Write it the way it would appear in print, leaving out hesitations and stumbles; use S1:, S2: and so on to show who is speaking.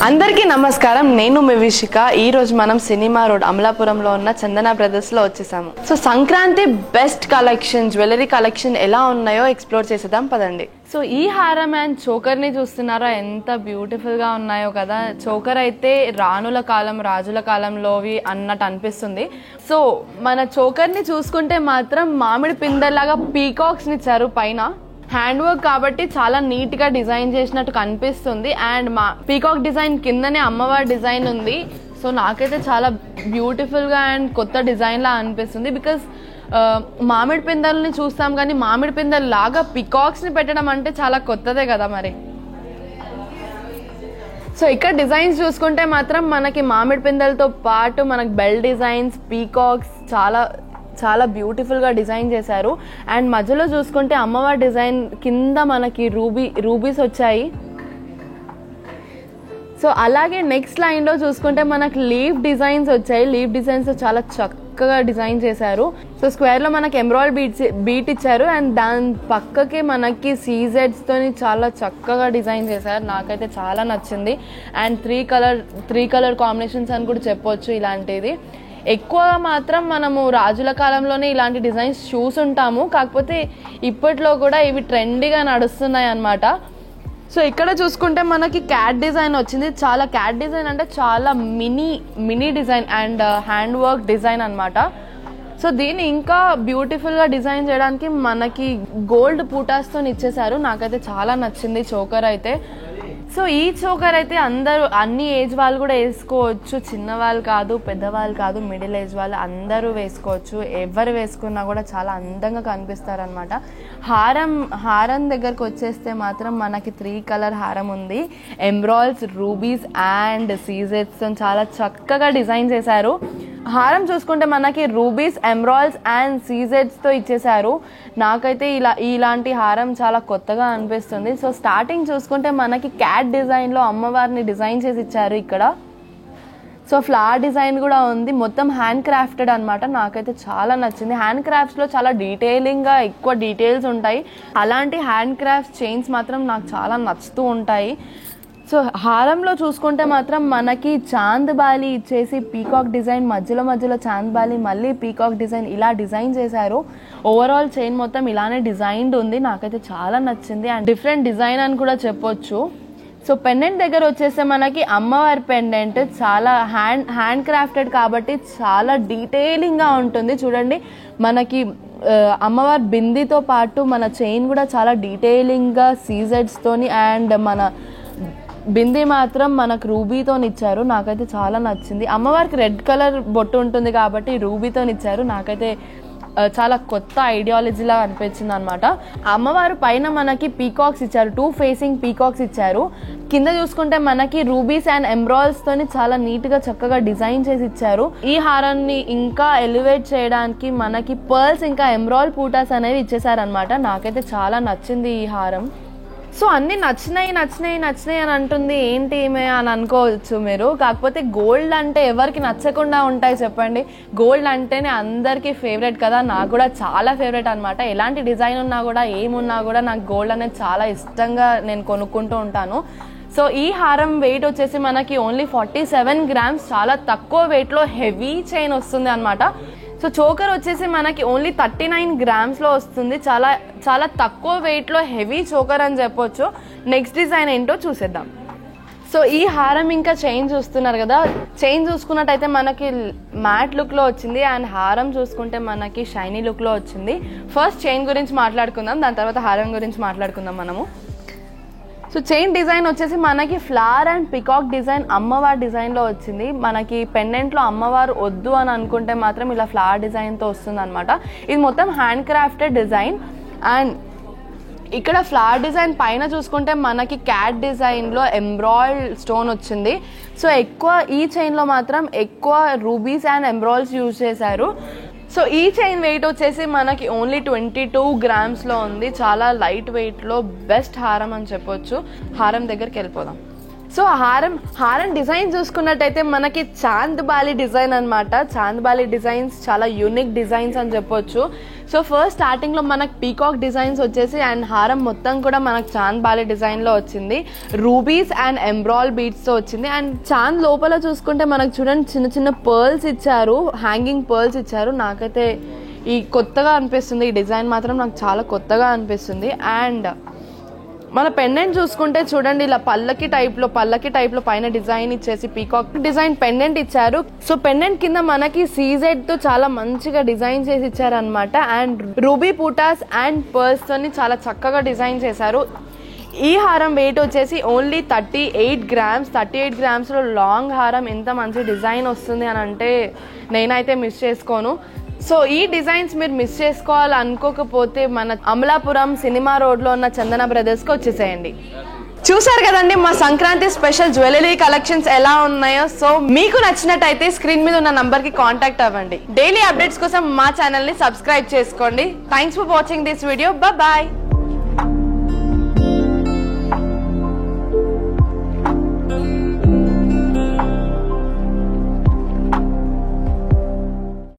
S1: అందరికీ నమస్కారం. నేను మీ విషిక. ఈ రోజు మనం సినిమా రోడ్ అమలాపురంలో ఉన్న చందన బ్రదర్స్ లో వచ్చేసాము. So Sankranti best collection, jewellery collection ఎలా ఉన్నాయో ఎక్స్ప్లోర్ చేసేద్దాం పదండి. సో ఈ హారం అండ్ చోకర్ ని చూస్తున్నారా, ఎంత బ్యూటిఫుల్ గా ఉన్నాయో కదా. చోకర్ అయితే రాణుల కాలం, రాజుల కాలంలోవి అన్నట్టు అనిపిస్తుంది. సో మన చోకర్ ని చూసుకుంటే మాత్రం మామిడి పిందెలాగా పీకాక్స్ ని ఇచ్చారు పైన. హ్యాండ్ వర్క్ కాబట్టి చాలా నీట్ గా డిజైన్ చేసినట్టు కనిపిస్తుంది. అండ్ మా పీకాక్ డిజైన్ కిందనే అమ్మవారి డిజైన్ ఉంది. సో నాకైతే చాలా బ్యూటిఫుల్ గా అండ్ కొత్త డిజైన్ లా అనిపిస్తుంది. బికాస్ మామిడి పిందెల్ని చూస్తాం కానీ మామిడి పిందెల్ లాగా పీకాక్స్ ని పెట్టడం అంటే చాలా కొత్తదే కదా మరి. సో ఇక్కడ డిజైన్స్ చూసుకుంటే మాత్రం మనకి మామిడి పిందెలతో పాటు మనకి బెల్ డిజైన్స్, పీకాక్స్ చాలా చాలా బ్యూటిఫుల్గా డిజైన్ చేశారు. అండ్ మధ్యలో చూసుకుంటే అమ్మవారి డిజైన్ కింద మనకి రూబీస్ వచ్చాయి. సో అలాగే నెక్స్ట్ లైన్లో చూసుకుంటే మనకి లీఫ్ డిజైన్స్ వచ్చాయి. లీఫ్ డిజైన్స్ చాలా చక్కగా డిజైన్ చేశారు. సో స్క్వేర్లో మనకి ఎమరాల్డ్ బీట్ ఇచ్చారు. అండ్ దాని పక్కకి మనకి సీజెడ్స్తోని చాలా చక్కగా డిజైన్ చేశారు. నాకైతే చాలా నచ్చింది. అండ్ త్రీ కలర్ కాంబినేషన్స్ అని కూడా చెప్పొచ్చు. ఇలాంటిది ఎక్కువ మాత్రం మనము రాజుల కాలంలోనే ఇలాంటి డిజైన్స్ చూసుంటాము. కాకపోతే ఇప్పట్లో కూడా ఇవి ట్రెండీగా నడుస్తున్నాయి అన్నమాట. సో ఇక్కడ చూసుకుంటే మనకి క్యాట్ డిజైన్ వచ్చింది. చాలా క్యాట్ డిజైన్ అంటే చాలా mini design and hand work design అన్నమాట. సో దీన్ని ఇంకా బ్యూటిఫుల్గా డిజైన్ చేయడానికి మనకి గోల్డ్ పూటాస్తో ఇచ్చేసారు. నాకైతే చాలా నచ్చింది చోకర్ అయితే. సో ఈ చోకర్ అయితే అన్ని ఏజ్ వాళ్ళు కూడా వేసుకోవచ్చు. చిన్నవాళ్ళు కాదు, పెద్దవాళ్ళు కాదు, మిడిల్ ఏజ్ వాళ్ళు అందరూ వేసుకోవచ్చు. ఎవరు వేసుకున్నా కూడా చాలా అందంగా కనిపిస్తారనమాట. హారం దగ్గరకు వచ్చేస్తే మాత్రం మనకి 3 కలర్ హారం ఉంది. ఎమరాల్డ్స్, రూబీస్ అండ్ సీజెడ్స్ చాలా చక్కగా డిజైన్ చేశారు. హారం చూసుకుంటే మనకి రూబీస్, ఎమరాల్డ్స్ అండ్ సీజెడ్స్తో ఇచ్చేసారు. నాకైతే ఇలాంటి హారం చాలా కొత్తగా అనిపిస్తుంది. సో స్టార్టింగ్ చూసుకుంటే మనకి క్యాట్ డిజైన్లో అమ్మవారిని డిజైన్ చేసి ఇచ్చారు ఇక్కడ. సో ఫ్లవర్ డిజైన్ కూడా ఉంది. మొత్తం హ్యాండ్ క్రాఫ్టెడ్ అనమాట. నాకైతే చాలా నచ్చింది. హ్యాండ్ క్రాఫ్ట్స్లో చాలా డీటెయిలింగ్గా ఎక్కువ డీటెయిల్స్ ఉంటాయి. అలాంటి హ్యాండ్ క్రాఫ్ట్స్ చైన్స్ మాత్రం నాకు చాలా నచ్చుతూ ఉంటాయి. సో హారంలో చూసుకుంటే మాత్రం మనకి చాంద్ బాలి ఇచ్చేసి పీకాక్ డిజైన్, మధ్యలో చాంద్ బాలి, మళ్ళీ పీకాక్ డిజైన్ ఇలా డిజైన్ చేశారు. ఓవరాల్ చైన్ మొత్తం ఇలానే డిజైన్డ్ ఉంది. నాకైతే చాలా నచ్చింది. అండ్ డిఫరెంట్ డిజైన్ అని కూడా చెప్పొచ్చు. సో పెండెంట్ దగ్గర వచ్చేస్తే మనకి అమ్మవారి పెండెంట్ చాలా హ్యాండ్ క్రాఫ్టెడ్ కాబట్టి చాలా డీటెయిలింగ్గా ఉంటుంది. చూడండి, మనకి అమ్మవారి బిందీతో పాటు మన చైన్ కూడా చాలా డీటెయిలింగ్గా సీజెడ్స్తోని అండ్ మన బిందీ మాత్రం మనకు రూబీతో ఇచ్చారు. నాకైతే చాలా నచ్చింది. అమ్మవారికి రెడ్ కలర్ బొట్టు ఉంటుంది కాబట్టి రూబీతో ఇచ్చారు. నాకైతే చాలా కొత్త ఐడియాలజీలా అనిపించింది అనమాట. అమ్మవారు పైన మనకి పీకాక్స్ ఇచ్చారు. 2 ఫేసింగ్ పీకాక్స్ ఇచ్చారు. కింద చూసుకుంటే మనకి రూబీస్ అండ్ ఎమరాల్డ్స్ తోని చాలా నీట్ గా చక్కగా డిజైన్ చేసి ఇచ్చారు. ఈ హారాన్ని ఇంకా ఎలివేట్ చేయడానికి మనకి పర్ల్స్ ఇంకా ఎమరాల్డ్ పూటాస్ అనేవి ఇచ్చేసారనమాట. నాకైతే చాలా నచ్చింది ఈ హారం. సో అన్నీ నచ్చినాయి అని అంటుంది, ఏంటి ఏమే అని అనుకోవచ్చు మీరు. కాకపోతే గోల్డ్ అంటే ఎవరికి నచ్చకుండా ఉంటాయి చెప్పండి. గోల్డ్ అంటేనే అందరికీ ఫేవరెట్ కదా. నాకు కూడా చాలా ఫేవరెట్ అనమాట. ఎలాంటి డిజైన్ ఉన్నా కూడా ఏమున్నా కూడా నాకు గోల్డ్ అనేది చాలా ఇష్టంగా నేను కొనుక్కుంటూ ఉంటాను. సో ఈ హారం వెయిట్ వచ్చేసి మనకి ఓన్లీ 47 గ్రామ్స్. చాలా తక్కువ వెయిట్లో హెవీ చైన్ వస్తుంది అనమాట. సో చోకర్ వచ్చేసి మనకి ఓన్లీ 39 గ్రామ్స్లో వస్తుంది. చాలా చాలా తక్కువ వెయిట్లో హెవీ చోకర్ అని చెప్పొచ్చు. నెక్స్ట్ డిజైన్ ఏంటో చూసేద్దాం. సో ఈ హారం ఇంకా చైన్ చూస్తున్నారు కదా. చైన్ చూసుకున్నట్టయితే మనకి మ్యాట్ లుక్లో వచ్చింది. అండ్ హారం చూసుకుంటే మనకి షైనీ లుక్లో వచ్చింది. ఫస్ట్ చైన్ గురించి మాట్లాడుకుందాం, దాని తర్వాత హారం గురించి మాట్లాడుకుందాం మనము. సో చైన్ డిజైన్ వచ్చేసి మనకి ఫ్లవర్ అండ్ పికాక్ డిజైన్ అమ్మవారి డిజైన్లో వచ్చింది. మనకి పెండెంట్లో అమ్మవారు వద్దు అని అనుకుంటే మాత్రం ఇలా ఫ్లవర్ డిజైన్తో వస్తుంది అనమాట. ఇది మొత్తం హ్యాండ్ క్రాఫ్టెడ్ డిజైన్. అండ్ ఇక్కడ ఫ్లవర్ డిజైన్ పైన చూసుకుంటే మనకి క్యాట్ డిజైన్లో ఎంబ్రాయిడ్ స్టోన్ వచ్చింది. సో ఎక్కువ ఈ చైన్లో మాత్రం ఎక్కువ రూబీస్ అండ్ ఎంబ్రాయిడ్స్ యూజ్ చేశారు. సో ఈ చైన్ వెయిట్ వచ్చేసి మనకి ఓన్లీ 22 గ్రామ్స్లో ఉంది. చాలా లైట్ వెయిట్లో బెస్ట్ హారం అని చెప్పొచ్చు. హారం దగ్గరికి వెళ్ళిపోదాం. సో హారం డిజైన్ చూసుకున్నట్టయితే మనకి చాంద్ బాలి డిజైన్ అనమాట. చాంద్ బాలి డిజైన్స్ చాలా యూనిక్ డిజైన్స్ అని చెప్పొచ్చు. సో ఫస్ట్ స్టార్టింగ్ లో మనకు పీకాక్ డిజైన్స్ వచ్చేసి అండ్ హారం మొత్తం కూడా మనకు చాంద్ బాలి డిజైన్ లో వచ్చింది. రూబీస్ అండ్ ఎంబ్రాయిడ్ బీడ్స్ తో వచ్చింది. అండ్ చాంద్ లోపల చూసుకుంటే మనకు చూడండి చిన్న చిన్న పర్ల్స్ ఇచ్చారు, హ్యాంగింగ్ పర్ల్స్ ఇచ్చారు. నాకైతే ఈ కొత్తగా అనిపిస్తుంది, ఈ డిజైన్ మాత్రం నాకు చాలా కొత్తగా అనిపిస్తుంది. అండ్ మన పెండెంట్ చూసుకుంటే చూడండి ఇలా పల్లకి టైప్ లో పైన డిజైన్ ఇచ్చేసి పీకాక్ డిజైన్ పెండెంట్ ఇచ్చారు. సో పెండెంట్ కింద మనకి సీజెడ్ తో చాలా మంచిగా డిజైన్ చేసి ఇచ్చారు అనమాట. అండ్ రూబీ పూటాస్ అండ్ పర్ల్స్ తోని చాలా చక్కగా డిజైన్ చేశారు. ఈ హారం వెయిట్ వచ్చేసి ఓన్లీ 38 గ్రామ్స్. 38 గ్రామ్స్ లో లాంగ్ హారం ఎంత మంచి డిజైన్ వస్తుంది అని అంటే నేనైతే మిస్ చేసుకోను. సో ఈ డిజైన్స్ మీరు మిస్ చేసుకోవాలనుకోకపోతే మన అమలాపురం సినిమా రోడ్లో ఉన్న చందన బ్రదర్స్కి వచ్చేసేయండి. చూసారు కదండి మా సంక్రాంతి స్పెషల్ జ్యువెలరీ కలెక్షన్స్ ఎలా ఉన్నాయో. సో మీకు నచ్చినట్టయితే స్క్రీన్ మీద ఉన్న నంబర్కి కాంటాక్ట్ అవ్వండి. డైలీ అప్డేట్స్ కోసం మా ఛానల్ని సబ్స్క్రైబ్ చేసుకోండి. Thanks for watching this video. Bye.